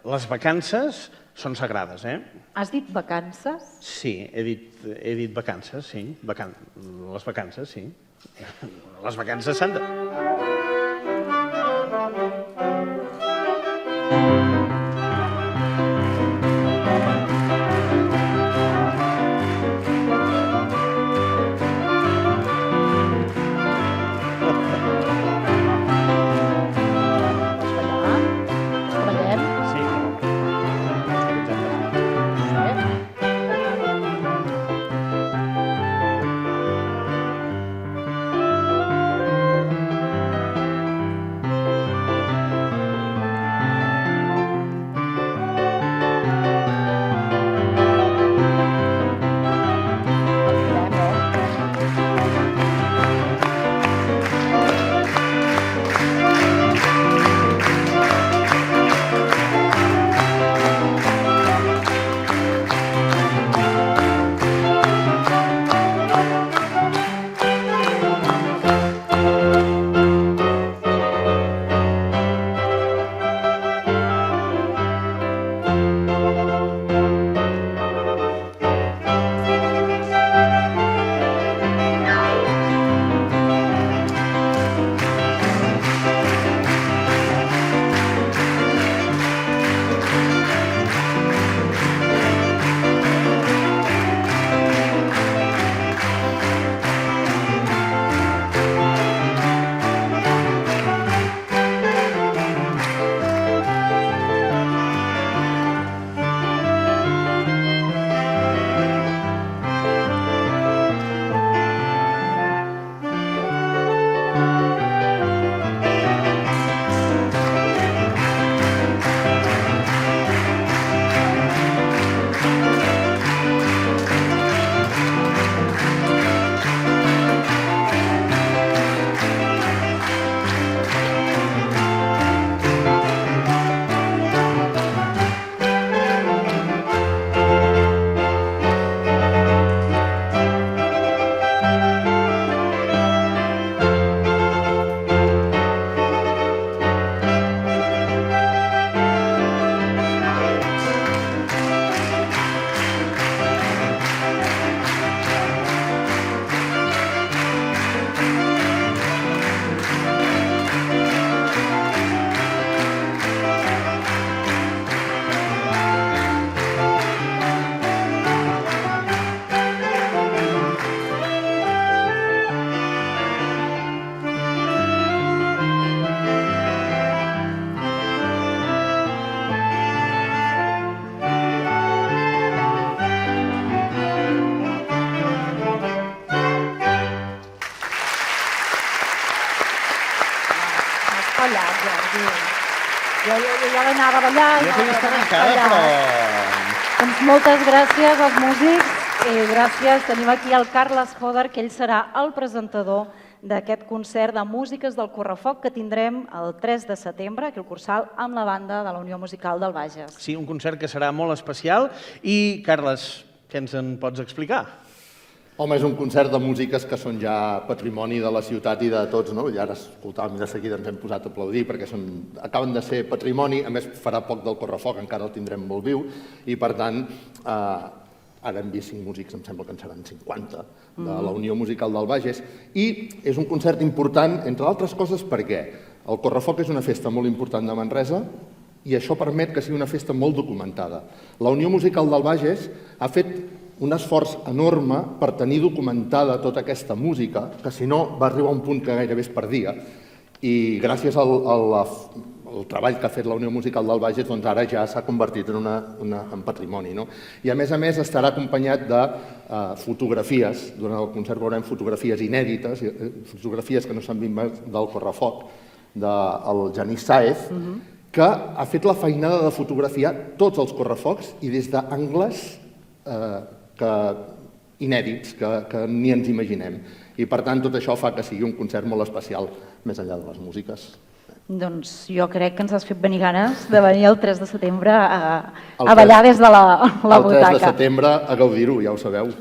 Les vacances són sagrades, eh? Has dit vacances? Sí, he dit vacances, sí. Les vacances, sí. Les vacances s'han de... Ja l'anava a ballar. Ja tenia estar arrencada, però... Doncs moltes gràcies als músics i gràcies. Tenim aquí el Carles Joder, que ell serà el presentador d'aquest concert de músiques del Correfoc que tindrem el 3 de setembre, aquí al Cursal, amb la banda de la Unió Musical del Bages. Sí, un concert que serà molt especial. I, Carles, què ens en pots explicar? Home, és un concert de músiques que són ja patrimoni de la ciutat i de tots, no? I ara escoltàvem i de seguida ens hem posat a aplaudir perquè acaben de ser patrimoni, a més farà poc del Correfoc, encara el tindrem molt viu, i per tant, ara hem vist 5 músics, em sembla que en seran 50, de la Unió Musical del Bages, i és un concert important, entre altres coses, perquè el Correfoc és una festa molt important de Manresa i això permet que sigui una festa molt documentada. La Unió Musical del Bages ha fet un esforç enorme per tenir documentada tota aquesta música, que si no va arribar a un punt que gairebé es perdia, i gràcies al treball que ha fet la Unió Musical del Bages, doncs ara ja s'ha convertit en patrimoni. I a més estarà acompanyat de fotografies, durant el concert veurem fotografies inèdites, fotografies que no s'han vist mai del Correfoc, del Genís Sáez, que ha fet la feinada de fotografiar tots els correfocs i des d'angles inèdits, que ni ens imaginem. I per tant tot això fa que sigui un concert molt especial més enllà de les músiques. Doncs jo crec que ens has fet venir ganes de venir el 3 de setembre a ballar des de la butaca. El 3 de setembre a gaudir-ho, ja ho sabeu.